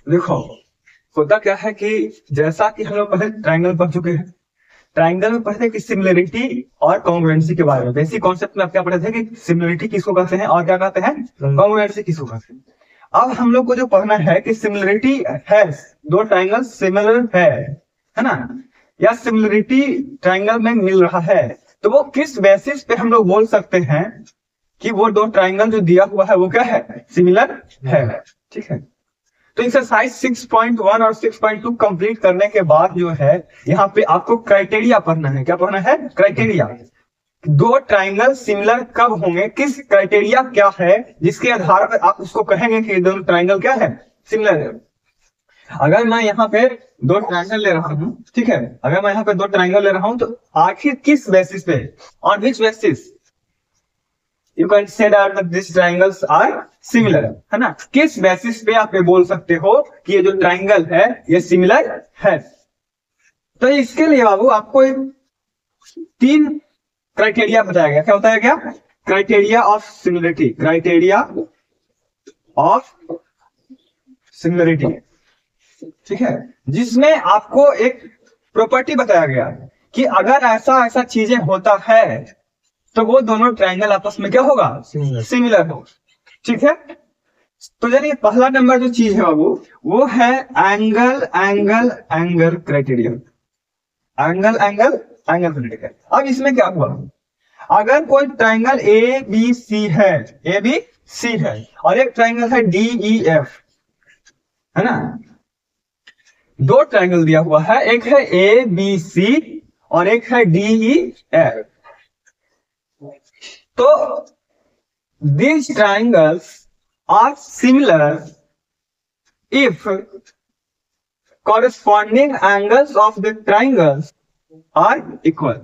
देखो होता क्या है कि जैसा कि हम लोग पहले ट्राइंगल पढ़ चुके हैं, ट्राइंगल में पढ़ते हैं कि सिमिलरिटी और कॉन्ग्रुएंसी के बारे में। बेसिक कॉन्सेप्ट में आप क्या पढ़े थे कि सिमिलरिटी किसको कहते हैं और क्या कहते हैं कॉन्ग्रुएंसी किसको कहते हैं। अब हम लोग को जो पढ़ना है कि सिमिलरिटी है, दो ट्राइंगल सिमिलर है ना, या सिमिलरिटी ट्राइंगल में मिल रहा है, तो वो किस बेसिस पे हम लोग बोल सकते हैं कि वो दो ट्राइंगल जो दिया हुआ है वो क्या है, सिमिलर है। ठीक है, तो एक्सरसाइज 6.1 और 6.2 कंप्लीट करने के बाद जो है यहाँ पे आपको क्राइटेरिया पढ़ना है। क्या पढ़ना है? क्राइटेरिया। दो ट्राइंगल सिमिलर कब होंगे, किस क्राइटेरिया क्या है जिसके आधार पर आप उसको कहेंगे कि दोनों ट्राइंगल क्या है, सिमिलर है। अगर मैं यहाँ पे दो ट्राइंगल ले रहा हूँ, ठीक है, अगर मैं यहाँ पे दो ट्राइंगल ले रहा हूँ तो आखिर किस बेसिस पे, on which basis you can say that this triangles are similar, है ना, किस बेसिस पे आप ये बोल सकते हो कि ये जो ट्राइंगल है ये सिमिलर है। तो इसके लिए बाबू आपको एक 3 क्राइटेरिया बताया गया। क्या बताया गया? Criteria of similarity, criteria of similarity, ठीक है, जिसमें आपको एक प्रॉपर्टी बताया गया कि अगर ऐसा ऐसा चीजें होता है तो वो दोनों ट्राइंगल आपस में क्या होगा, सिमिलर होगा। ठीक है, तो यानी पहला नंबर जो चीज है बाबू वो है angle angle angle criteria, angle angle angle criteria. अब इसमें क्या हुआ, अगर कोई ट्राइंगल ए बी सी है, ए बी सी है, और एक ट्राइंगल है डी ई एफ, है ना, दो ट्राइंगल दिया हुआ है, एक है ए बी सी और एक है डी ई एफ। तो these triangles are similar if corresponding angles of the triangles are equal।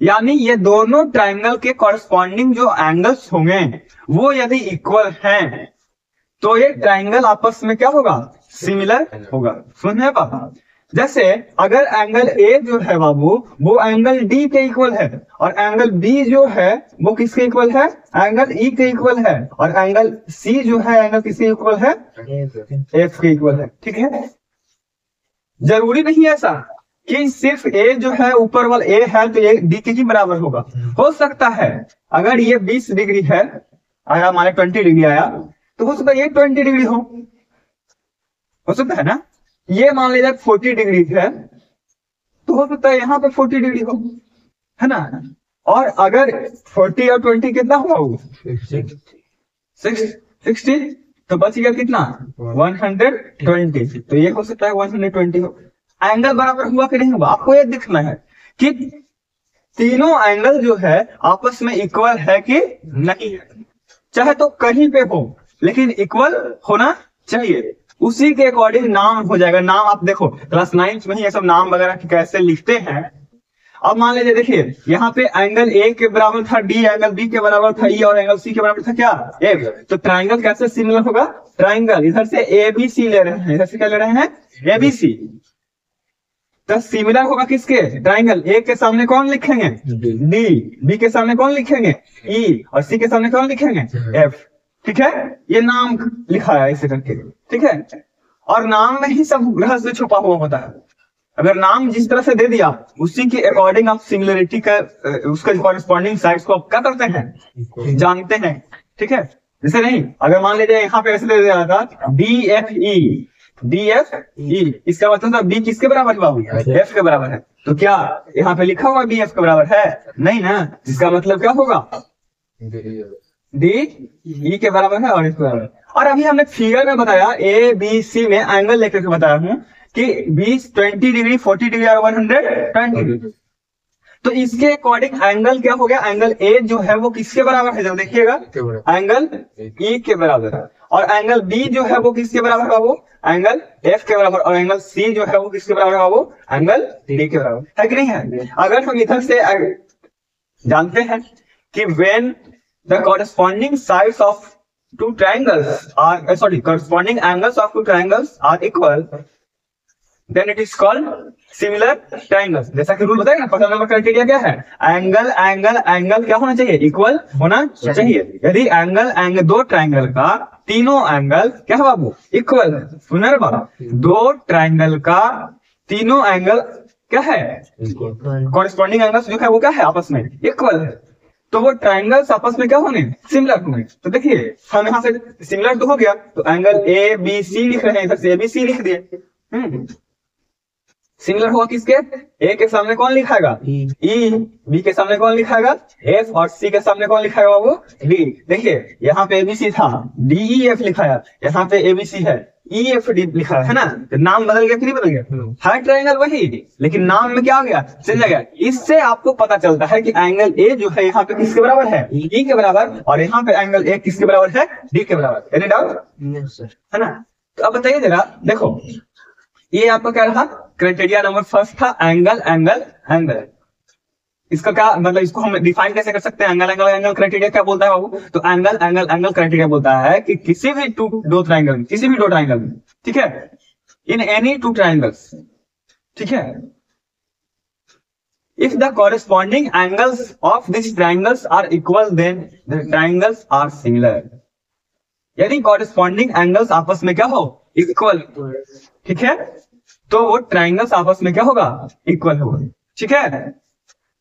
यानी ये दोनों ट्राइंगल के कॉरेस्पॉन्डिंग जो एंगल्स होंगे वो यदि इक्वल हैं तो ये ट्राइंगल आपस में क्या होगा, सिमिलर होगा। सुनने पापा, जैसे अगर एंगल ए जो है बाबू वो एंगल डी के इक्वल है और एंगल बी जो है वो किसके इक्वल है, एंगल ई के इक्वल है, और एंगल सी जो है एंगल किसके इक्वल है, एफ के इक्वल है। ठीक है, जरूरी नहीं है ऐसा कि सिर्फ ए जो है ऊपर वाला ए है तो ये डी के ही बराबर होगा। हो सकता है अगर ये 20 डिग्री है, अगर हमारे 20 डिग्री आया तो हो सकता है ये 20 डिग्री हो सकता है ना। ये मान लीजिए 40 डिग्री है तो हो सकता है यहाँ पे 40 डिग्री हो, है ना। और अगर 40 और 20 कितना होगा, 60, तो बच गया कितना, 120। तो ये हो सकता है 120 हो। एंगल बराबर हुआ कि नहीं हुआ, आपको ये देखना है कि तीनों एंगल जो है आपस में इक्वल है कि नहीं है। चाहे तो कहीं पे हो लेकिन इक्वल होना चाहिए, उसी के अकॉर्डिंग नाम हो जाएगा। नाम आप देखो क्लास 9 में ही ये सब नाम वगैरह कैसे लिखते हैं। अब मान लीजिए देखिए यहाँ पे एंगल ए के बराबर था डी, एंगल बी के बराबर था ई, और एंगल सी के बराबर था क्या, एफ। तो ट्राइंगल कैसे सिमिलर होगा, ट्राइंगल इधर से ए बी सी ले रहे हैं, इधर से क्या ले रहे हैं, ए बी सी, तो सिमिलर होगा किसके, ट्राइंगल। ए के सामने कौन लिखेंगे, डी, बी के सामने कौन लिखेंगे, ई, और सी के सामने कौन लिखेंगे, एफ। ठीक है, ये नाम लिखा है ऐसे करके। ठीक है, और नाम में ही सब रहस्य छुपा हुआ होता है। अगर नाम जिस तरह से दे दिया उसी के अकॉर्डिंग आप सिमिलरिटी का उसका कॉरेस्पॉन्डिंग साइड्स को आप क्या करते हैं, जानते हैं। ठीक है, जैसे नहीं अगर मान लीजिए यहाँ पे ऐसे दे दिया था D F E, D F E, इसका मतलब था बी किसके बराबर हुआ, एफ के बराबर है। तो क्या यहाँ पे लिखा हुआ बी एफ के बराबर है, नहीं ना, इसका मतलब क्या होगा, डी ई के बराबर है और इसके बराबर। और अभी हमने फिगर में बताया ए बी सी में एंगल लेकर के बताया हूं कि 20 डिग्री 40 डिग्री और 120। तो इसके अकॉर्डिंग एंगल क्या हो गया, एंगल ए जो है वो किसके बराबर है, जब देखिएगा एंगल ई के बराबर है, और एंगल बी जो है वो किसके बराबर है, वो एंगल एफ के बराबर, और एंगल सी जो है वो किसके बराबर है, वो एंगल डी के बराबर है कि नहीं है। अगर हम इधर से जानते हैं कि when the corresponding sides of two triangles are corresponding angles of two triangles are equal, then it is called similar triangles। जैसा कि रूल बताया ना, पहला नंबर क्राइटेरिया क्या है, एंगल एंगल एंगल क्या होना चाहिए, इक्वल होना चाहिए। यदि एंगल एंगल दो ट्राइंगल का तीनों एंगल क्या है बाबू, इक्वल है। सुना रे बाबा, दो ट्राइंगल का तीनों एंगल क्या है, कॉरेस्पॉन्डिंग एंगल्स जो है वो क्या है, आपस में इक्वल है। तो वो ट्राइंगल्स आपस में क्या होंगे, सिमिलर होंगे। तो देखिए हम यहाँ से सिमिलर तो हो गया, तो एंगल ए बी सी लिख रहे हैं, इधर से ए बी सी लिख दिए। सिमिलर होगा किसके, ए के सामने कौन लिखाएगा, ई, बी के सामने कौन लिखाएगा, एफ, और सी के सामने कौन लिखाएगा वो, डी। देखिए यहाँ पे एबीसी था, डी ई एफ लिखाया, यहाँ पे एबीसी है, ई एफ डी लिखा है ना, तो नाम बदल गया कि नहीं बदल गया, हर ट्रायंगल वही, लेकिन नाम में क्या हो गया, चेंज हो गया। इससे आपको पता चलता है कि एंगल ए जो है यहाँ पे किसके बराबर है, ई के बराबर, और यहाँ पे एंगल ए किसके बराबर है, डी के बराबर। एनी डाउट, है ना। तो अब बताइए जरा, देखो ये आपका क्या रहा, क्राइटेरिया नंबर फर्स्ट था एंगल एंगल एंगल। इसका क्या मतलब, इसको हम डिफाइन कैसे कर सकते हैं, एंगल एंगल एंगल क्राइटेरिया क्या बोलता है बाबू, तो एंगल एंगल एंगल क्राइटेरिया बोलता है कि किसी भी दो ट्राइंगल, किसी भी दो ट्राइंगल में, ठीक है, इन एनी टू ट्राइंगल्स, ठीक है, if the corresponding angles of this triangles are equal then the triangles are similar. यदि कॉरेस्पॉन्डिंग एंगल्स आपस में क्या हो, इक्वल, ठीक है, तो वो ट्राइंगल्स आपस में क्या होगा, इक्वल होगा, ठीक है,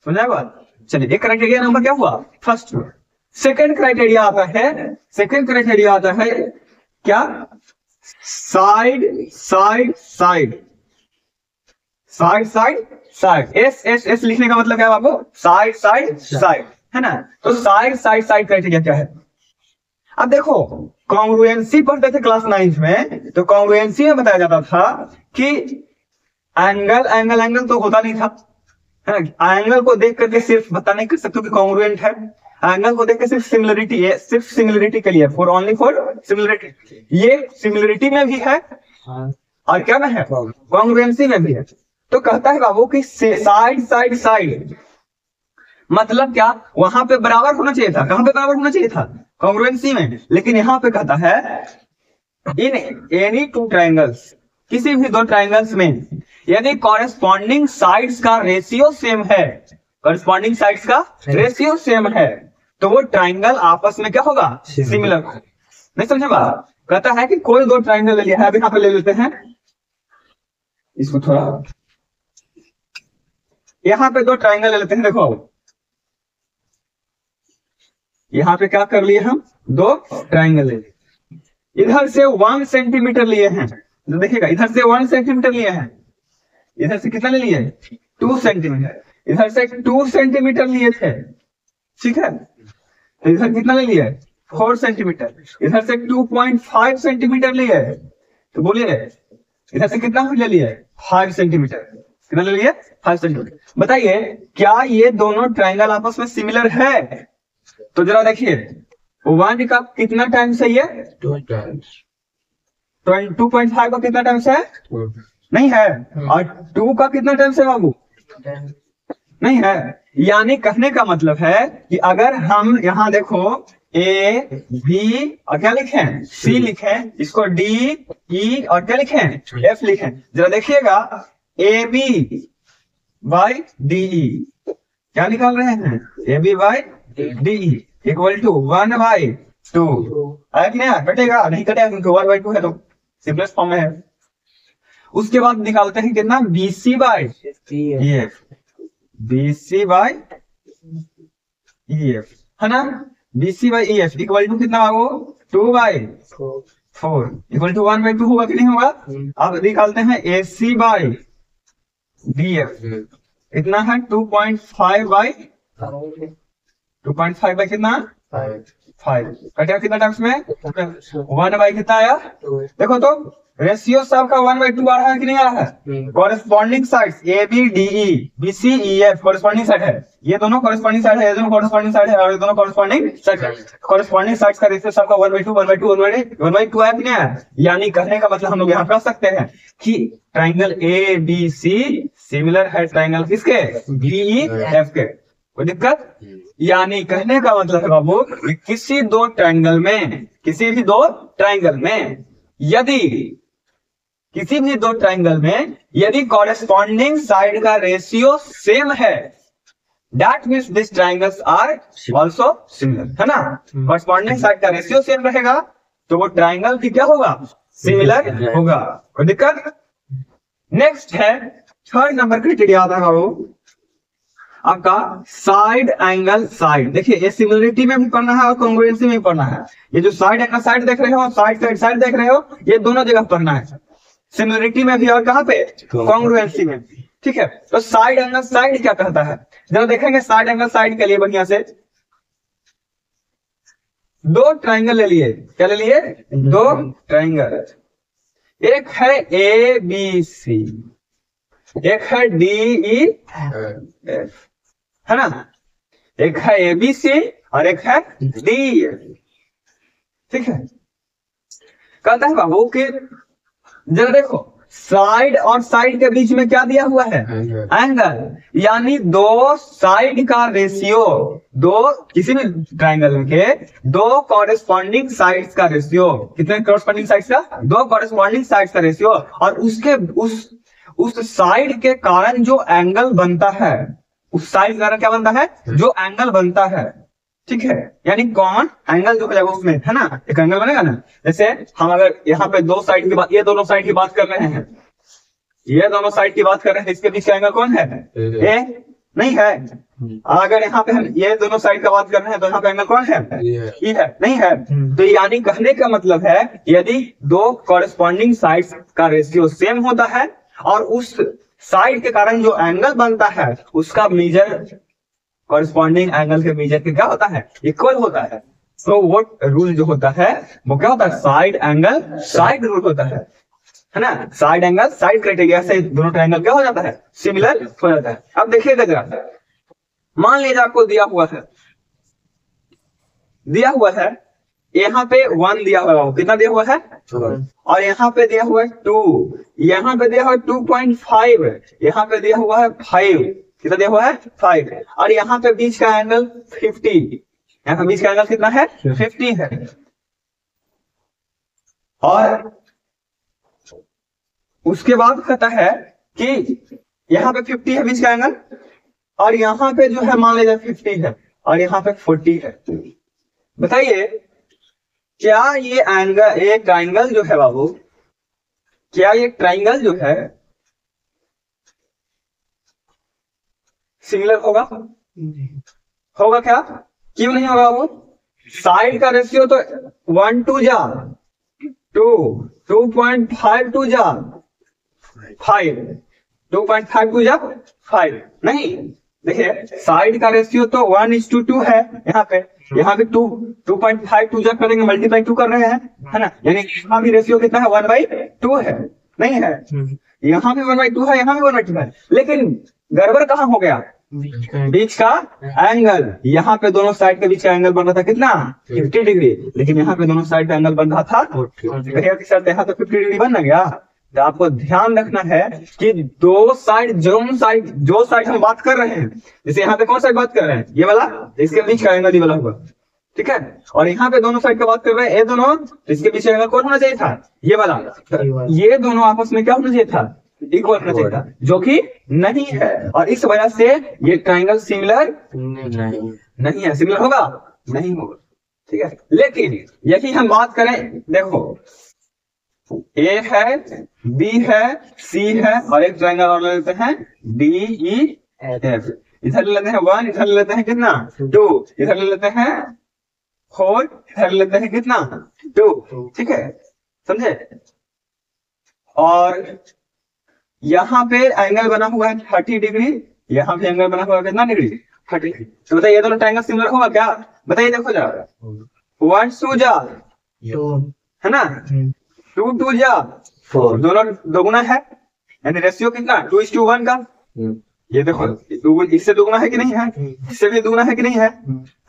समझा बात। चलिए एक क्राइटेरिया नंबर क्या हुआ, फर्स्ट। सेकंड क्राइटेरिया आता है, सेकंड क्राइटेरिया आता है क्या, side side side side side side, S S S लिखने का मतलब क्या है आपको, साइड साइड साइड, है ना। तो साइड साइड साइड क्राइटेरिया क्या है, अब देखो कॉन्ग्रुएंसी पढ़ते थे क्लास 9 में, तो कॉन्ग्रुएंसी में बताया जाता था कि एंगल एंगल एंगल तो होता नहीं था, है ना। एंगल को देख करके सिर्फ बता नहीं कर सकते कि कॉन्ग्रुएंट है, एंगल को देख के सिर्फ सिमिलरिटी है, सिर्फ सिमिलरिटी के लिए, फॉर ओनली फॉर सिमिलरिटी, ये सिमिलरिटी में भी है और क्या में है, कॉन्ग्रुएंसी में भी है। तो कहता है बाबू कि साइड साइड साइड मतलब क्या, वहां पे बराबर होना चाहिए था, कहां पे बराबर होना चाहिए था, कॉन्ग्रुएंसी में, लेकिन यहाँ पे कहता है इन एनी टू ट्राइंगल्स, किसी भी दो ट्राइंगल्स में यदि कॉरेस्पॉन्डिंग साइड्स का रेशियो सेम है, कॉरेस्पॉन्डिंग साइड्स का रेशियो सेम है, तो वो ट्राइंगल आपस में क्या होगा, सिमिलर। नहीं समझे बात, कहता है कि कोई दो ट्राइंगल ले लिया है, अभी यहाँ पे ले लेते हैं इसको थोड़ा, यहाँ पे दो ट्राइंगल ले लेते हैं। देखो यहाँ पे क्या कर लिए हम, दो ट्राइंगल ले लिए, इधर से 1 सेंटीमीटर लिए हैं, तो देखिएगा इधर से 1 सेंटीमीटर लिए हैं, इधर से कितना ले लिए, 2 सेंटीमीटर, इधर से 2 सेंटीमीटर लिए थे, ठीक है, तो इधर कितना ले लिए, 4 सेंटीमीटर, इधर से 2.5 सेंटीमीटर लिए, तो बोलिए इधर से कितना ले लिए, 5 सेंटीमीटर, कितना ले लिए, 5 सेंटीमीटर। बताइए क्या ये दोनों ट्राइंगल आपस में सिमिलर है, तो जरा देखिए 1 का कितना टाइम्स है, ये 2.5 का कितना टाइम्स है, नहीं है, और 2 का कितना टाइम्स है बाबू, नहीं है। यानी कहने का मतलब है कि अगर हम यहाँ देखो ए बी और क्या लिखें, सी लिखें, इसको डी ई और क्या लिखें, एफ लिखें, जरा देखिएगा A B by D E क्या निकाल रहे हैं, A B by D E equal to 1/2, कटेगा नहीं, कटेगा क्योंकि 1/2 है, तो सिंपलेस्ट फॉर्म में है। उसके बाद निकालते हैं कितना, BC by E F, BC by E F, है ना, BC by E F equal to कितना होगा, 2/4 इक्वल टू 1/2 होगा कि नहीं होगा। अब निकालते हैं एसी बाई डी एफ, इतना है 2.5 बाई 2.5 बाई कितना 5, कटेगा कितना टाइम्स में, 1 बाई कितना आया, देखो तो रेशियो सबका 1/2 आ रहा है कि नहीं आ रहा है। Corresponding sides A B D E B C E F corresponding side है, ये दोनों कॉरेस्पॉन्डिंग साइड है, ये दोनों कॉरेस्पॉन्डिंग साइड है, और ये दोनों कॉरेस्पॉन्डिंग साइड है। कॉरेस्पॉन्डिंग साइड्स का रेशियो सबका 1/2 1/2 1/2 आया कि नहीं आया। यानी कहने का मतलब हम लोग यहाँ कह सकते हैं कि triangle A B C similar है ट्राइंगल किसके, बी ई एफ के, कोई दिक्कत। यानी कहने का मतलब है बाबू किसी दो ट्राइंगल में, किसी भी दो ट्राइंगल में यदि किसी भी दो ट्राइंगल में यदि कॉरेस्पॉन्डिंग साइड का रेशियो सेम है, that means this triangles are also similar, है ना। कॉरेस्पॉन्डिंग साइड का रेशियो सेम रहेगा तो वो ट्राइंगल भी क्या होगा, सिमिलर होगा। कोई दिक्कत। नेक्स्ट है थर्ड नंबर क्राइटेरिया आता है वो आपका साइड एंगल साइड। देखिए ये सिमिलरिटी में भी पढ़ना है और कॉन्ग्रुएंसी में भी पढ़ना है। ये जो साइड एंगल साइड देख रहे हो, साइड साइड साइड देख रहे हो, ये दोनों जगह पढ़ना है, सिमिलरिटी में भी और कहाँ पे, कॉन्ग्रुएंसी में भी। ठीक है, तो साइड एंगल साइड क्या कहता है, जरा देखेंगे साइड एंगल साइड के लिए बढ़िया से। दो ट्राइंगल ले लिए, क्या ले लिए, दो ट्राइंगल, एक है ए बी सी, एक है डी ई एफ, है ना, एक है ए बी सी और एक है डी एफ। ठीक है, कहता है बाबू कि जरा देखो साइड और साइड के बीच में क्या दिया हुआ है, एंगल, यानी दो साइड का रेशियो, दो किसी भी ट्राइंगल के दो कॉरेस्पॉन्डिंग साइड्स का रेशियो, कितने कॉरेस्पॉन्डिंग साइड्स का, दो कॉरेस्पॉन्डिंग साइड्स का रेशियो, और उसके उस साइड के कारण जो एंगल बनता है, उस साइड के कारण क्या बनता है, जो एंगल बनता है। ठीक है, यानी कॉमन एंगल जो हो जाएगा उसमें, है ना, एक एंगल बनेगा ना। जैसे हम अगर यहाँ पे दो साइड की बात, ये दोनों साइड की बात कर रहे हैं, ये दोनों साइड की बात कर रहे हैं, इसके बीच का एंगल कौन है, ए नहीं है। अगर यहाँ पे हम ये दोनों साइड का बात कर रहे हैं तो यहाँ पे एंगल कौन है, ई है, नहीं है। तो यानी कहने का मतलब है यदि दो कॉरेस्पॉन्डिंग साइड्स का रेशियो सेम होता है और उस साइड के कारण जो एंगल बनता है उसका मेजर कॉरेस्पॉन्डिंग एंगल के मेजर के क्या होता है, इक्वल होता है। तो वो रूल जो होता है वो क्या होता है, साइड एंगल साइड रूल होता है ना। साइड एंगल साइड क्राइटेरिया से दोनों ट्रायंगल क्या हो जाता है, सिमिलर हो जाता है। अब देखिएगा जरा, मान लीजिए आपको दिया हुआ है यहाँ पे 1 दिया हुआ है, कितना दिया हुआ है, और यहाँ पे दिया हुआ है 2, यहाँ पे दिया हुआ है 2.5, यहाँ पे दिया हुआ है 5, कितना दिया हुआ है 5, और यहाँ पे बीच का एंगल 50, यहाँ पे बीच का एंगल कितना है 50 है। और उसके बाद कहता है कि यहाँ पे 50 है बीच का एंगल, और यहाँ पे जो है मान लीजिए 50 है और यहाँ पे 40 है। बताइए क्या ये एंगल, एक ट्राइंगल जो है बाबू, क्या ये ट्राइंगल जो है सिमिलर होगा, होगा क्या, क्यों नहीं होगा बाबू, साइड का रेशियो तो 1 2 जा 2, 2.5 2 जा 5, 2.5 2 जा 5, नहीं देखिए साइड का रेशियो तो 1:2 है, यहाँ पे 2.5 2 जा करेंगे, मल्टीप्लाई 2 कर रहे हैं, है ना, यानी यहाँ भी रेशियो कितना है 1/2 है, नहीं है, यहाँ भी 1/2 है, यहाँ भी 1/2 है, लेकिन गड़बड़ कहाँ हो गया, बीच का एंगल, यहाँ पे दोनों साइड के बीच का एंगल बन रहा था कितना 50 डिग्री, लेकिन यहाँ पे दोनों साइड का एंगल बन रहा था 40, यहाँ तो 50 डिग्री बन गया। तो आपको ध्यान रखना है कि दो साइड, जो साइड हम बात कर रहे हैं, जैसे यहाँ पे कौन साइड बात कर रहे हैं, ये वाला, इसके बीच का एंगल ये वाला होगा, ठीक है, और यहाँ पे दोनों साइड का बात कर रहे हैं, ये दोनों, इसके बीच का एंगल कौन होना चाहिए था, ये वाला, ये दोनों आपस में क्या होना चाहिए था, इक्वल होना चाहिए था, जो कि नहीं है, और इस वजह से ये ट्राइंगल सिमिलर नहीं है, सिमिलर होगा नहीं होगा, ठीक है। लेकिन यदि हम बात करें, देखो ए है, बी है, सी है, और एक ट्राइंगल और लेते हैं डी ई एफ, इधर ले लेते हैं 1, इधर ले लेते हैं कितना 2, इधर ले लेते हैं 4, इधर ले लेते हैं कितना 2, ठीक है, समझे। और यहाँ पे एंगल बना हुआ है 30 डिग्री, यहाँ पे एंगल बना हुआ है कितना डिग्री 30। तो बताइए ये दोनों ट्राइंगल सिमिलर होगा क्या, बताइए, देखो जरा, 1 2 जा, है ना, 2 2 जा 4, दोनों दोगुना है, यानी रेशियो कितना 2:1 का, ये देखो इससे दोगुना है कि नहीं है, इससे भी दोगुना है कि नहीं है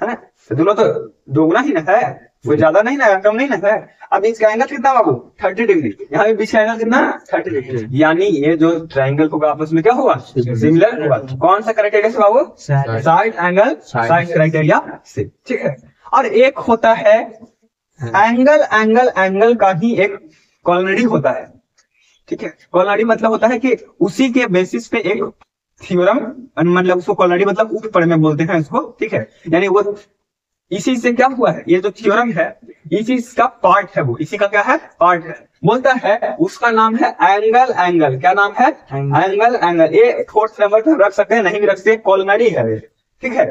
ना, तो दोनों तो दोगुना ही ना है, वो ज्यादा नहीं ना, कम नहीं ना है। अब इसका एंगल कितना बाबू 30 डिग्री, यहाँ भी बीच का एंगल कितना 30 डिग्री, यानी ये जो ट्राइंगल होगा आपस में क्या होगा, सिमिलर होगा। कौन सा क्राइटेरिया से बाबू, साइड एंगल साइड क्राइटेरिया से, ठीक है। और एक होता है एंगल का ही एक कॉलनरी होता है, ठीक है, कॉलनरी मतलब होता है कि उसी के बेसिस पे एक थ्योरम, मतलब उसको कॉलनरी मतलब ऊपर में बोलते हैं इसको, ठीक है, यानी वो इसी से क्या हुआ है, ये जो थ्योरम है इसी का पार्ट है, वो इसी का क्या है, पार्ट है। बोलता है उसका नाम है एंगल एंगल, क्या नाम है, एंगल एंगल। ये फोर्थ नंबर पर रख सकते हैं, नहीं भी रख सकते, कॉलनरी है, ठीक है।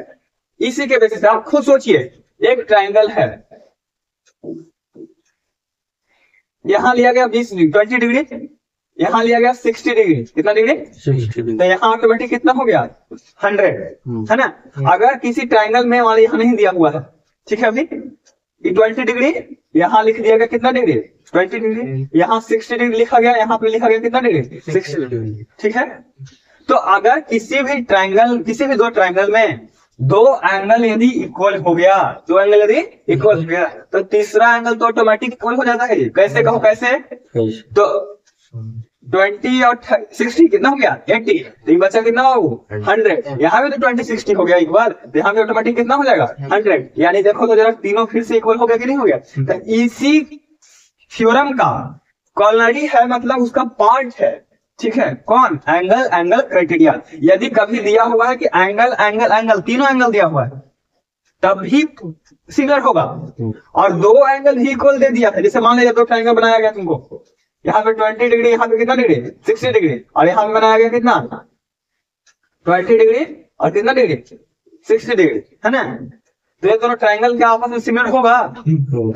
इसी के बेसिस पे आप खुद सोचिए, एक ट्राइंगल है, यहां लिया गया 20 डिग्री, यहां लिया गया 60 डिग्री, कितना डिग्री, 60 डिग्री। तो यहाँ ऑटोमेटिक कितना हो गया, 100, है ना। अगर किसी ट्राइंगल में वाले यहाँ नहीं दिया हुआ है, ठीक है, अभी 20 डिग्री यहाँ लिख दिया गया, कितना डिग्री, 20 डिग्री, यहाँ 60 डिग्री लिखा गया, यहाँ पे लिखा गया कितना डिग्री, 60 डिग्री, ठीक है। तो अगर किसी भी ट्राइंगल, किसी भी दो ट्राइंगल में दो एंगल यदि इक्वल हो गया, दो एंगल यदि इक्वल हो गया, तो तीसरा एंगल तो ऑटोमेटिक इक्वल हो जाता है। कैसे कहो, कैसे, तो 20 और 60 कितना हो गया, 80, तो बचा कितना हो, 100। यहाँ भी तो 20 60 हो गया एक बार, तो यहाँ भी ऑटोमेटिक कितना हो जाएगा, 100। यानी देखो तो जरा तीनों फिर से इक्वल हो गया कि नहीं हो गया। तो इसी थ्योरम का कॉलनरी है, मतलब उसका पार्ट है, ठीक है। कौन, एंगल एंगल क्राइटेरिया। यदि कभी दिया हुआ है कि एंगल एंगल एंगल, तीनों एंगल दिया हुआ है, तब ही सिमिलर होगा। और दो एंगल ही इक्वल दे दिया था, जैसे मान लीजिए दो ट्राइंगल बनाया गया तुमको, यहाँ पे 20 डिग्री, यहाँ पे कितना डिग्री, 60 डिग्री, और यहाँ पे बनाया गया कितना, 20 डिग्री और कितना डिग्री, 60 डिग्री, है ना। तो ये दोनों ट्राइंगल क्या आपस में सिमिलर होगा,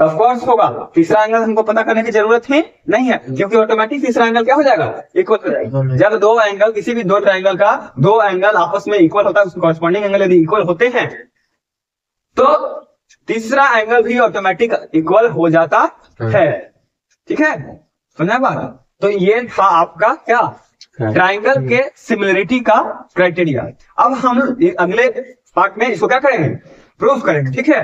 ऑफ कोर्स होगा। तीसरा एंगल हमको पता करने की जरूरत ही नहीं है, क्योंकि ऑटोमेटिक तीसरा एंगल क्या हो जाएगा, इक्वल हो जाएगा। जब दो एंगल, किसी भी दो ट्राइंगल का दो एंगल आपस में इक्वल होता है, उसके कॉरस्पॉन्डिंग एंगल यदि इक्वल होते हैं, तो तीसरा एंगल भी ऑटोमेटिक इक्वल हो जाता है, ठीक है, समझा बात। तो ये था आपका क्या, ट्राइंगल के सिमिलरिटी का क्राइटेरिया। अब हम अगले पार्ट में इसको क्या करेंगे, प्रूफ करेंगे, ठीक है।